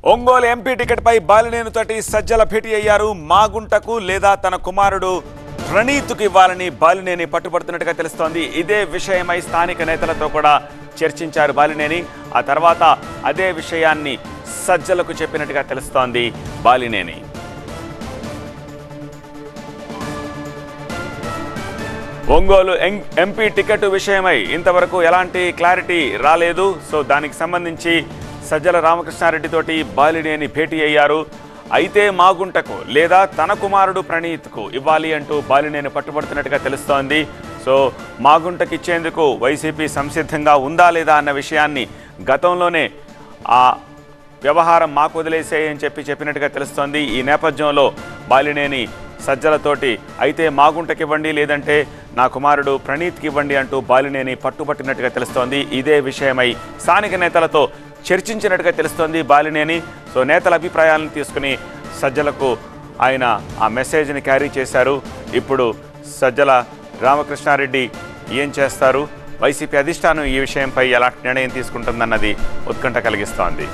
Ongole MP టికెట్పై బాలినేనితోటి Sajjala భేటీ అయ్యారు. మాగుంటకు లేదా తన కుమారుడు ప్రణీత్కు ఇవ్వాలని బాలినేని పట్టుబడుతున్నట్టుగా తెలుస్తోంది. ఇదే విషయమై స్థానిక నేతలతో కూడా చర్చించారు బాలినేని. ఆ తర్వాత అదే విషయాన్ని సజ్జలకు చెప్పినట్టుగా తెలుస్తోంది బాలినేని. ఒంగోలు ఎంపీ టికెట్ విషయమై ఇంతవరకు ఎలాంటి క్లారిటీ రాలేదు. సో దానికి సంబంధించి సజ్జల రామకృష్ణారెడ్డితోటి బాలినేని భేటీ అయ్యారు. అయితే మాగుంటకు లేదా తన కుమారుడు ప్రణీత్కు ఇవ్వాలి అంటూ బాలినేని పట్టుబడుతున్నట్టుగా తెలుస్తోంది. సో మాగుంటకి ఇచ్చేందుకు వైసీపీ సంసిద్ధంగా ఉందా లేదా అన్న విషయాన్ని గతంలోనే ఆ వ్యవహారం మాకు వదిలేసేయని చెప్పినట్టుగా తెలుస్తోంది. ఈ నేపథ్యంలో బాలినేని సజ్జలతోటి అయితే మాగుంటకి ఇవ్వండి, లేదంటే నా కుమారుడు ప్రణీత్కి ఇవ్వండి అంటూ బాలినేని పట్టుబట్టినట్టుగా తెలుస్తోంది. ఇదే విషయమై స్థానిక నేతలతో చర్చించినట్టుగా తెలుస్తోంది బాలినేని. సో నేతల అభిప్రాయాలను తీసుకుని సజ్జలకు ఆయన ఆ మెసేజ్ని క్యారీ చేశారు. ఇప్పుడు సజ్జల రామకృష్ణారెడ్డి ఏం చేస్తారు, వైసీపీ అధిష్టానం ఈ విషయంపై ఎలాంటి నిర్ణయం తీసుకుంటుందన్నది ఉత్కంఠ కలిగిస్తోంది.